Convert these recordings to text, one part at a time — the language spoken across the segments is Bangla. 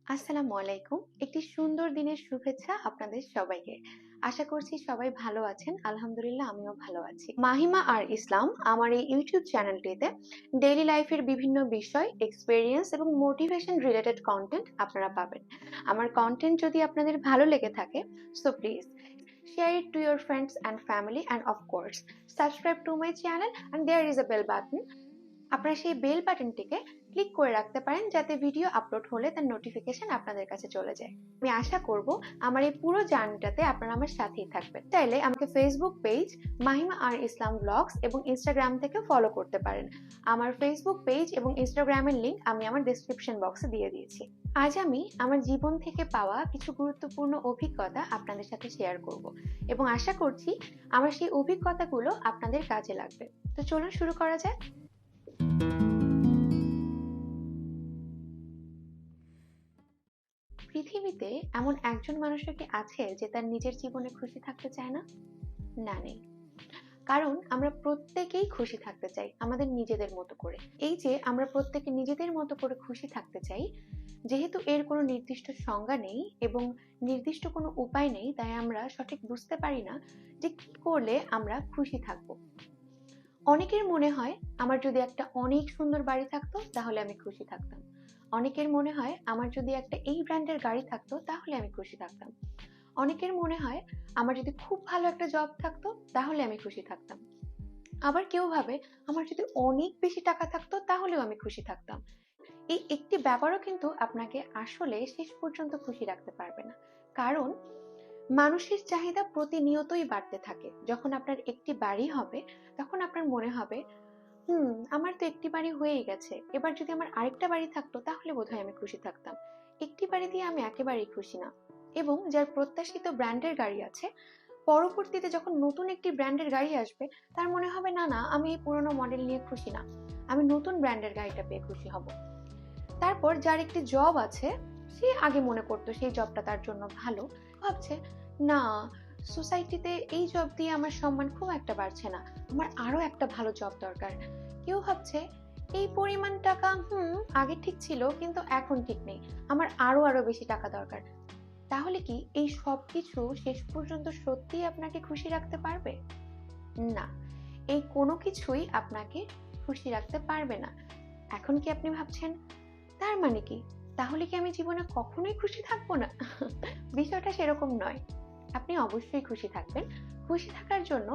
আসসালামু আলাইকুম। একটি সুন্দর দিনের শুভেচ্ছা আপনাদের সবাইকে। আশা করছি সবাই ভালো আছেন। আলহামদুলিল্লাহ আমিও ভালো আছি। মাহিমা আর ইসলাম আমার এই ইউটিউব চ্যানেলটিতে ডেইলি লাইফের বিভিন্ন বিষয়, এক্সপেরিয়েন্স এবং মোটিভেশন রিলেটেড কনটেন্ট আপনারা পাবেন। আমার কনটেন্ট যদি আপনাদের ভালো লেগে থাকে, so please share it to your friends and family, and of course subscribe to my channel, and there is a bell button. আপনারা সেই বেল বাটনটিকে ক্লিক করে রাখতে পারেন যাতে ভিডিও আপলোড হলে তার নোটিফিকেশন আপনাদের কাছে চলে যায়। আমি আশা করব আমার এই পুরো জার্নিটাতে আপনারা আমার সাথেই থাকবেন। চাইলে আমাকে ফেসবুক পেজ মাহিমা আর ইসলাম ব্লগস এবং ইনস্টাগ্রাম থেকে ফলো করতে পারেন। আমার ফেসবুক পেজ এবং ইনস্টাগ্রামের লিংক আমি আমার ডেসক্রিপশন বক্সে দিয়ে দিয়েছি। আজ আমি আমার জীবন থেকে পাওয়া কিছু গুরুত্বপূর্ণ অভিজ্ঞতা আপনাদের সাথে শেয়ার করব এবং আশা করছি আমার সেই অভিজ্ঞতাগুলো আপনাদের কাজে লাগবে। তো চলুন শুরু করা যাক। পৃথিবীতে এমন একজন মানুষও কি আছে যে তার নিজের জীবনে খুশি থাকতে চায় না? না, নেই। কারণ আমরা প্রত্যেকেই খুশি থাকতে চাই আমাদের নিজেদের মতো করে। এই যে আমরা প্রত্যেকে নিজেদের মতো করে খুশি থাকতে চাই, যেহেতু এর কোনো নির্দিষ্ট সংজ্ঞা নেই এবং নির্দিষ্ট কোনো উপায় নেই, তাই আমরা সঠিক বুঝতে পারি না যে কি করলে আমরা খুশি থাকবো। অনেকের মনে হয় আমার যদি একটা অনেক সুন্দর বাড়ি থাকতো তাহলে আমি খুশি থাকতাম। অনেকের মনে হয় আমার যদি একটা এই ব্র্যান্ডের গাড়ি থাকতো তাহলে আমি খুশি থাকতাম। অনেকের মনে হয় আমার যদি খুব ভালো একটা জব থাকতো তাহলে আমি খুশি থাকতাম। আবার কেউ ভাবে আমার যদি অনেক বেশি টাকা থাকতো তাহলেও আমি খুশি থাকতাম। এই একটি ব্যাপারও কিন্তু আপনাকে আসলে শেষ পর্যন্ত খুশি রাখতে পারবে না। কারণ মানুষের চাহিদা প্রতিনিয়তই বাড়তে থাকে। যখন আপনার একটি বাড়ি হবে তখন আপনার মনে হবে আমার তো একটি বাড়ি হয়েই গেছে, এবার যদি আমার আরেকটা বাড়ি থাকতো তাহলে বোধহয় আমি খুশি থাকতাম। একটি বাড়ি দিয়ে আমি একেবারেই খুশি না। এবং যার প্রত্যাশিত ব্র্যান্ডের গাড়ি আছে, পরবর্তীতে যখন নতুন একটি ব্র্যান্ডের গাড়ি আসবে তার মনে হবে না না, আমি এই পুরোনো মডেল নিয়ে খুশি না, আমি নতুন ব্র্যান্ডের গাড়িটা পেয়ে খুশি হব। তারপর যার একটি জব আছে, সে আগে মনে করতো সেই জবটা তার জন্য ভালো, ভাবছে না, সোসাইটিতে এই জব দিয়ে আমার সম্মান খুব একটা বাড়ছে না, আমার আরো একটা ভালো জব দরকার। কেউ ভাবছে এই পরিমাণ টাকা আগে ঠিক ছিল কিন্তু এখন ঠিক নেই, আমার আরো আরো বেশি টাকা দরকার। তাহলে কি এই সবকিছু শেষ পর্যন্ত সত্যিই আপনাকে খুশি রাখতে পারবে? না, এই কোনো কিছুই আপনাকে খুশি রাখতে পারবে না। এখন কি আপনি ভাবছেন তার মানে কি, তাহলে কি আমি জীবনে কখনোই খুশি থাকবো না? বিষয়টা সেরকম নয়। আপনি অবশ্যই খুশি থাকবেন। খুশি থাকার জন্য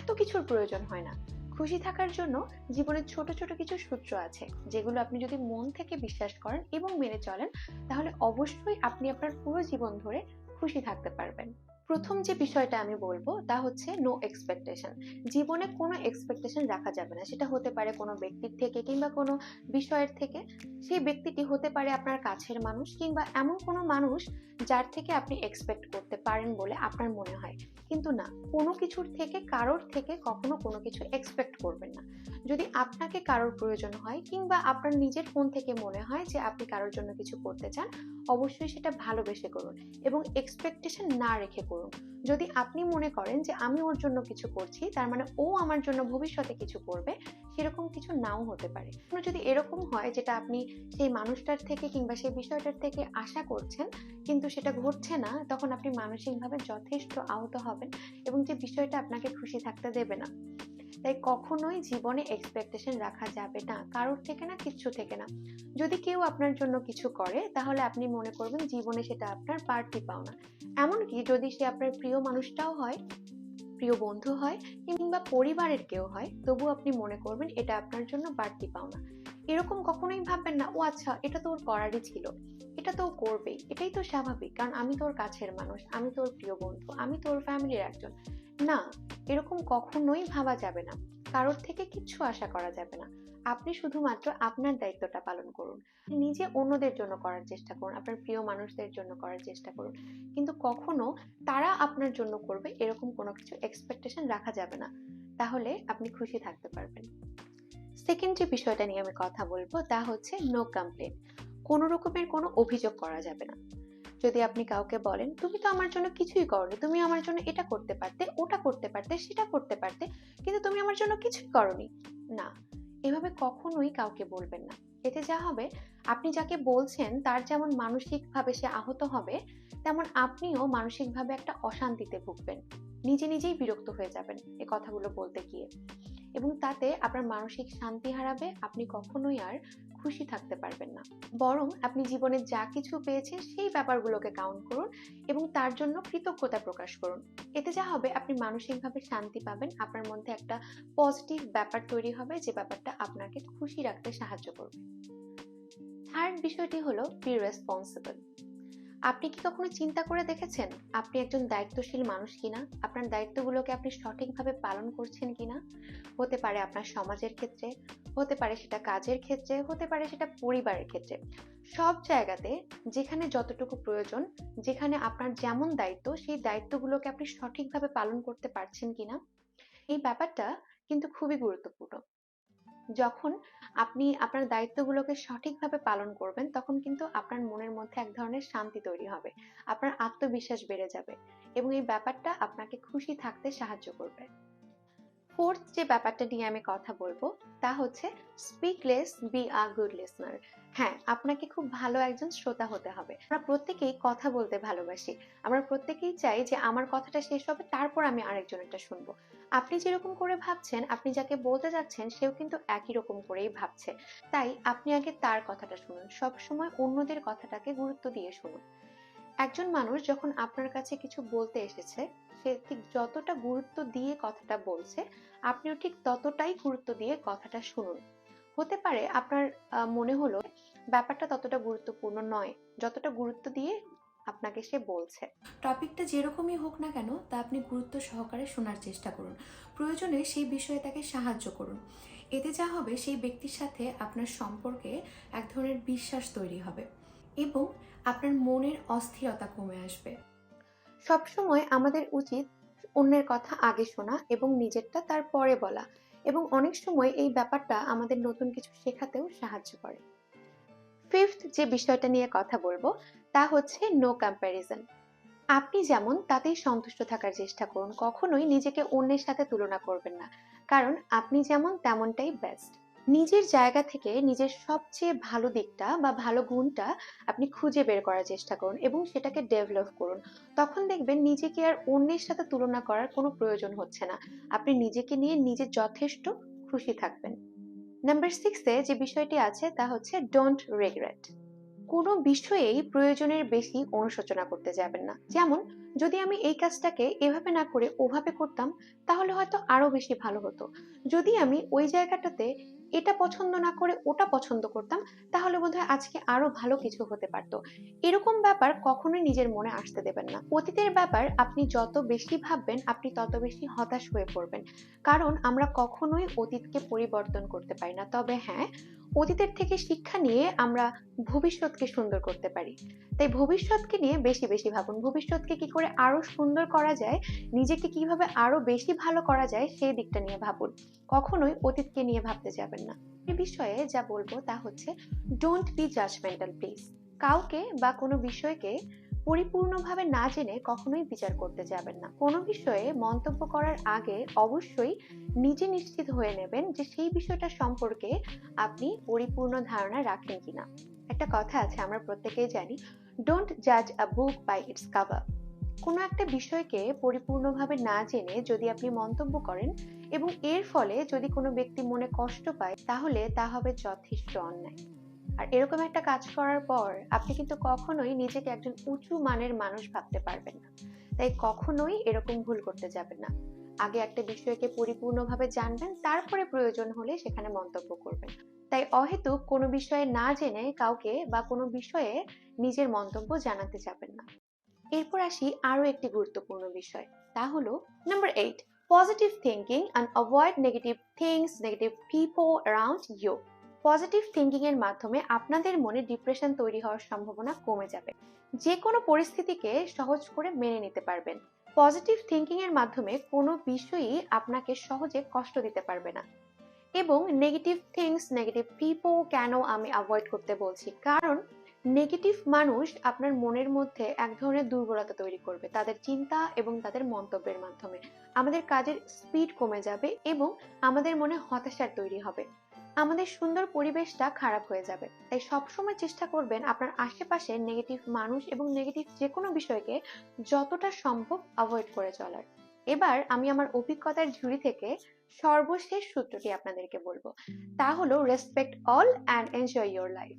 এত কিছুর প্রয়োজন হয় না। খুশি থাকার জন্য জীবনের ছোট ছোট কিছু সূত্র আছে, যেগুলো আপনি যদি মন থেকে বিশ্বাস করেন এবং মেনে চলেন, তাহলে অবশ্যই আপনি আপনার পুরো জীবন ধরে খুশি থাকতে পারবেন। প্রথম যে বিষয়টা আমি বলবো তা হচ্ছে নো এক্সপেকটেশন। জীবনে কোনো এক্সপেকটেশন রাখা যাবে না। সেটা হতে পারে কোনো ব্যক্তির থেকে কিংবা কোনো বিষয়ের থেকে। সেই ব্যক্তিটি হতে পারে আপনার কাছের মানুষ কিংবা এমন কোনো মানুষ যার থেকে আপনি এক্সপেক্ট করতে পারেন বলে আপনার মনে হয়। কিন্তু না, কোনো কিছুর থেকে কারোর থেকে কখনো কোনো কিছু এক্সপেক্ট করবেন না। যদি আপনাকে কারোর প্রয়োজন হয় কিংবা আপনার নিজের মন থেকে মনে হয় যে আপনি কারোর জন্য কিছু করতে চান, অবশ্যই সেটা ভালোবেসে করুন এবং এক্সপেকটেশন না রেখে করুন। যদি আপনি মনে করেন যে আমি ওর জন্য কিছু করছি তার মানে ও আমার জন্য ভবিষ্যতে কিছু করবে, সেরকম কিছু নাও হতে পারে। যদি এরকম হয় যেটা আপনি সেই মানুষটার থেকে কিংবা সেই বিষয়টার থেকে আশা করছেন কিন্তু সেটা ঘটছে না, তখন আপনি মানসিকভাবে যথেষ্ট আহত হবেন এবং যে বিষয়টা আপনাকে খুশি থাকতে দেবে না। তাই কখনোই জীবনে এক্সপেকটেশন রাখা যাবে না, কারোর থেকে না, কিচ্ছু থেকে না। যদি কেউ আপনার জন্য কিছু করে তাহলে আপনি মনে করবেন জীবনে সেটা আপনার বাড়তি পাওনা। এমনকি যদি সে আপনার প্রিয় মানুষটাও হয়, প্রিয় বন্ধু হয় কিংবা পরিবারের কেউ হয়, তবু আপনি মনে করবেন এটা আপনার জন্য বাড়তি পাওনা। এরকম কখনোই ভাববেন না ও আচ্ছা এটা তো ওর করারই ছিল, এটা তো ও করবেই, এটাই তো স্বাভাবিক, কারণ আমি তোর কাছের মানুষ, আমি তোর প্রিয় বন্ধু, আমি তোর ফ্যামিলির একজন। না, এরকম কখনোই ভাবা যাবে না। কারোর থেকে কিচ্ছু আশা করা যাবে না। আপনি শুধুমাত্র আপনার দায়িত্বটা পালন করুন। নিজে অন্যদের জন্য করার চেষ্টা করুন, আপনার প্রিয় মানুষদের জন্য করার চেষ্টা করুন, কিন্তু কখনো তারা আপনার জন্য করবে এরকম কোনো কিছু এক্সপেকটেশন রাখা যাবে না। তাহলে আপনি খুশি থাকতে পারবেন। সেকেন্ড যে বিষয়টা নিয়ে আমি কথা বলবো তা হচ্ছে নো কমপ্লেন। কোনো রকমের কোনো অভিযোগ করা যাবে না। যদি আপনি কাউকে বলেন তুমি তো আমার জন্য কিছুই করোনি, তুমি আমার জন্য এটা করতে পারতে, ওটা করতে পারতে, সেটা করতে পারতে, কিন্তু তুমি আমার জন্য কিছুই করোনি, না, এভাবে কখনোই কাউকে বলবেন না। এতে যা হবে, আপনি যাকে বলছেন তার যেমন মানসিকভাবে সে আহত হবে, তেমন আপনিও মানসিকভাবে একটা অশান্তিতে ভুগবেন। নিজে নিজেই বিরক্ত হয়ে যাবেন এই কথাগুলো বলতে গিয়ে, এবং তাতে আপনার মানসিক শান্তি হারাবে। আপনি কখনোই আর খুশি থাকতে পারবেন না। বরং আপনি জীবনে যা কিছু পেয়েছেন সেই ব্যাপারগুলোকে কাউন্ট করুন এবং তার জন্য কৃতজ্ঞতা প্রকাশ করুন। এতে যা হবে, আপনি মানসিকভাবে শান্তি পাবেন, আপনার মধ্যে একটা পজিটিভ ব্যাপার তৈরি হবে যে ব্যাপারটা আপনাকে খুশি রাখতে সাহায্য করবে। থার্ড বিষয়টি হলো বি রেসপন্সিবল। আপনি কি কখনো চিন্তা করে দেখেছেন আপনি একজন দায়িত্বশীল মানুষ কিনা? আপনার দায়িত্বগুলোকে আপনি সঠিকভাবে পালন করছেন কিনা? হতে পারে আপনার সমাজের ক্ষেত্রে, হতে পারে সেটা কাজের ক্ষেত্রে, হতে পারে সেটা পরিবারের ক্ষেত্রে। সব জায়গাতে যেখানে যতটুকু প্রয়োজন, যেখানে আপনার যেমন দায়িত্ব, সেই দায়িত্বগুলোকে আপনি সঠিকভাবে পালন করতে পারছেন কিনা, এই ব্যাপারটা কিন্তু খুবই গুরুত্বপূর্ণ। যখন আপনি আপনার দায়িত্বগুলোকে সঠিকভাবে পালন করবেন, তখন কিন্তু আপনার মনের মধ্যে এক ধরনের শান্তি তৈরি হবে, আপনার আত্মবিশ্বাস বেড়ে যাবে এবং এই ব্যাপারটা আপনাকে খুশি থাকতে সাহায্য করবে। ফোর্থ যে ব্যাপারটা নিয়ে আমি কথা বলবো তা হচ্ছে speak less, be a good listener. হ্যাঁ, আপনাকে খুব ভালো একজন শ্রোতা হতে হবে। আমরা প্রত্যেকেই কথা বলতে ভালোবাসি। আমরা প্রত্যেকেই চাই যে আমার কথাটা শেষ হবে, তারপর আমি আরেকজনেরটা শুনবো। আপনি যেরকম করে ভাবছেন, আপনি যাকে বলতে যাচ্ছেন সেও কিন্তু একই রকম করেই ভাবছে। তাই আপনি আগে তার কথাটা শুনুন, সবসময় অন্যদের কথাটাকে গুরুত্ব দিয়ে শুনুন। একজন মানুষ যখন আপনার কাছে কিছু বলতে এসেছে, সে ঠিক যতটা গুরুত্ব দিয়ে কথাটা বলছে, আপনিও ঠিক ততটাই গুরুত্ব দিয়ে কথাটা শুনুন। হতে পারে আপনার মনে হলো ব্যাপারটা ততটা গুরুত্বপূর্ণ নয় যতটা গুরুত্ব দিয়ে আপনাকে সে বলছে। টপিকটা যেরকমই হোক না কেন, তা আপনি গুরুত্ব সহকারে শোনার চেষ্টা করুন। প্রয়োজনে সেই বিষয়ে তাকে সাহায্য করুন। এতে যা হবে, সেই ব্যক্তির সাথে আপনার সম্পর্কে এক ধরনের বিশ্বাস তৈরি হবে এবং আপনার মনের অস্থিরতা কমে আসবে। সবসময় আমাদের উচিত অন্যের কথা আগে শোনা এবং নিজেরটা তারপরে বলা, এবং অনেক সময় এই ব্যাপারটা আমাদের নতুন কিছু শেখাতেও সাহায্য করে। ফিফথ যে বিষয়টা নিয়ে কথা বলবো তা হচ্ছে নো কম্প্যারিজন। আপনি যেমন তাতেই সন্তুষ্ট থাকার চেষ্টা করুন, কখনোই নিজেকে অন্যের সাথে তুলনা করবেন না, কারণ আপনি যেমন তেমনটাই বেস্ট। নিজের জায়গা থেকে নিজের সবচেয়ে ভালো দিকটা বা ভালো গুণটা আপনি খুঁজে বের করার চেষ্টা করুন এবং সেটাকে ডেভেলপ করুন। তখন দেখবেন নিজেকে আর অন্যের সাথে তুলনা করার কোনো প্রয়োজন হচ্ছে না। আপনি নিজেকে নিয়ে নিজে যথেষ্ট খুশি থাকবেন। নাম্বার 6 এ যে বিষয়টি আছে তা হচ্ছে ডোন্ট রিগ্রেট। কোনো বিষয়েই প্রয়োজনের বেশি অনুশোচনা করতে যাবেন না। যেমন, যদি আমি এই কাজটাকে এভাবে না করে ওভাবে করতাম, তাহলে হয়তো আরো বেশি ভালো হতো। যদি আমি ওই জায়গাটাতে এটা পছন্দ না করে ওটা পছন্দ করতাম, তাহলে বোধহয় আজকে আরো ভালো কিছু হতে পারতো। এরকম ব্যাপার কখনোই নিজের মনে আসতে দেবেন না। অতীতের ব্যাপার আপনি যত বেশি ভাববেন, আপনি তত বেশি হতাশ হয়ে পড়বেন। কারণ আমরা কখনোই অতীতকে পরিবর্তন করতে পারি না। তবে হ্যাঁ, অতীতের থেকে শিক্ষা নিয়ে আমরা ভবিষ্যৎকে সুন্দর করতে পারি। তাই ভবিষ্যৎকে নিয়ে বেশি বেশি ভাবুন। ভবিষ্যৎকে কি করে আরো সুন্দর করা যায়, নিজেকে কিভাবে আরো বেশি ভালো করা যায়, সেই দিকটা নিয়ে ভাবুন। কখনোই অতীতকে নিয়ে ভাবতে যাবেন না। এই বিষয়ে যা বলবো তা হচ্ছে ডোন্ট বি জাজমেন্টাল প্লিজ। কাউকে বা কোনো বিষয়কে পরিপূর্ণভাবে না জেনে কখনোই বিচার করতে যাবেন না। কোনো বিষয়ে মন্তব্য করার আগে অবশ্যই নিজে নিশ্চিত হয়ে নেবেন যে সেই বিষয়টা সম্পর্কে আপনি পরিপূর্ণ ধারণা রাখেন কিনা। একটা কথা আছে, আমরা প্রত্যেকেই জানি, ডোন্ট জাজ আ বুক বাই ইটস কভার। কোনো একটা বিষয়কে পরিপূর্ণভাবে না জেনে যদি আপনি মন্তব্য করেন এবং এর ফলে যদি কোনো ব্যক্তি মনে কষ্ট পায়, তাহলে তা হবে যথেষ্ট অন্যায়। আর এরকম একটা কাজ করার পর আপনি কিন্তু কখনোই নিজেকে একজন উঁচু মানের মানুষ ভাবতে পারবেন না। তাই কখনোই এরকম ভুল করতে যাবেন না। আগে একটা বিষয়কে পরিপূর্ণভাবে জানবেন, তারপরে প্রয়োজন হলে সেখানে মন্তব্য করবেন। তাই অহেতুক কোনো বিষয়ে না জেনে কাউকে বা কোনো বিষয়ে নিজের মন্তব্য জানাতে যাবেন না। এরপর আসি আরো একটি গুরুত্বপূর্ণ বিষয়, তা হলো number 8, positive thinking and avoid negative things, negative people around you. Positive thinking এর মাধ্যমে আপনাদের মনে ডিপ্রেশন তৈরি হওয়ার সম্ভাবনা কমে যাবে। যে কোনো পরিস্থিতিকে সহজ করে মেনে নিতে পারবেন। পজিটিভ থিঙ্কিং এর মাধ্যমে কোনো বিষয়ই আপনাকে সহজে কষ্ট দিতে পারবে না। এবং নেগেটিভ থিংস, নেগেটিভ পিপল কেন আমি অ্যাভয়েড করতে বলছি, কারণ নেগেটিভ মানুষ আপনার মনের মধ্যে এক ধরনের দুর্বলতা তৈরি করবে তাদের চিন্তা এবং তাদের মন্তব্যের মাধ্যমে। আমাদের কাজের স্পিড কমে যাবে এবং আমাদের মনে হতাশার তৈরি হবে। আমাদের সুন্দর পরিবেশটা খারাপ হয়ে যাবে। তাই সবসময় চেষ্টা করবেন আপনার আশেপাশে নেগেটিভ মানুষ এবং নেগেটিভ যে কোনো বিষয়কে যতটা সম্ভব অ্যাভয়েড করে চলার। এবার আমি আমার অভিজ্ঞতার ঝুড়ি থেকে সর্বশেষ সূত্রটি আপনাদেরকে বলবো। তা হলো respect all and enjoy your life.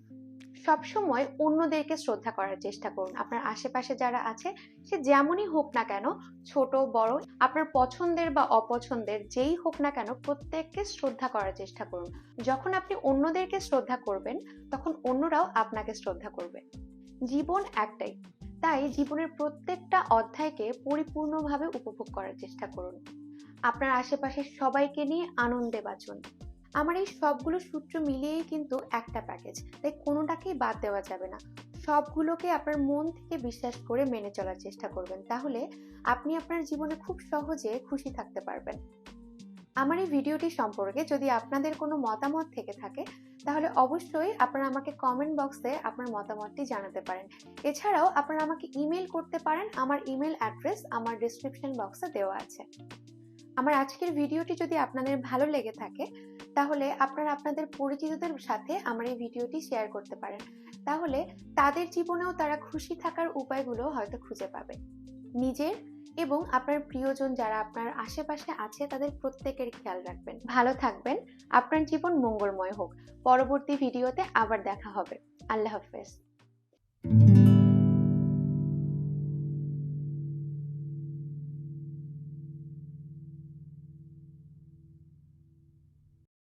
সবসময় অন্যদেরকে শ্রদ্ধা করার চেষ্টা করুন। আপনার আশেপাশে যারা আছে সে যেমনই হোক না কেন, ছোট বড়, আপনার পছন্দের বা অপছন্দের যেই হোক না কেন, প্রত্যেককে শ্রদ্ধা করার চেষ্টা করুন। যখন আপনি অন্যদেরকে শ্রদ্ধা করবেন তখন অন্যরাও আপনাকে শ্রদ্ধা করবে। জীবন একটাই, তাই জীবনের প্রত্যেকটা অধ্যায়কে পরিপূর্ণভাবে উপভোগ করার চেষ্টা করুন। আপনার আশেপাশের সবাইকে নিয়ে আনন্দে বাঁচুন। আমার এই সবগুলো সূত্র মিলিয়েই কিন্তু একটা প্যাকেজ, তাই কোনোটাকেই বাদ দেওয়া যাবে না। সবগুলোকে আপনার মন থেকে বিশ্বাস করে মেনে চলার চেষ্টা করবেন, তাহলে আপনি আপনার জীবনে খুব সহজে খুশি থাকতে পারবেন। আমার এই ভিডিওটি সম্পর্কে যদি আপনাদের কোনো মতামত থেকে থাকে তাহলে অবশ্যই আপনারা আমাকে কমেন্ট বক্সে আপনার মতামতটি জানাতে পারেন। এছাড়াও আপনারা আমাকে ইমেল করতে পারেন, আমার ইমেল অ্যাড্রেস আমার ডেসক্রিপশন বক্সে দেওয়া আছে। আমার আজকের ভিডিওটি যদি আপনাদের ভালো লেগে থাকে তাহলে আপনারা আপনাদের পরিচিতদের সাথে আমার এই ভিডিওটি শেয়ার করতে পারেন, তাহলে তাদের জীবনেও তারা খুশি থাকার উপায়গুলো হয়তো খুঁজে পাবে। নিজের এবং আপনার প্রিয়জন যারা আপনার আশেপাশে আছে তাদের প্রত্যেকের খেয়াল রাখবেন। ভালো থাকবেন, আপনার জীবন মঙ্গলময় হোক। পরবর্তী ভিডিওতে আবার দেখা হবে। আল্লাহ হাফেজ।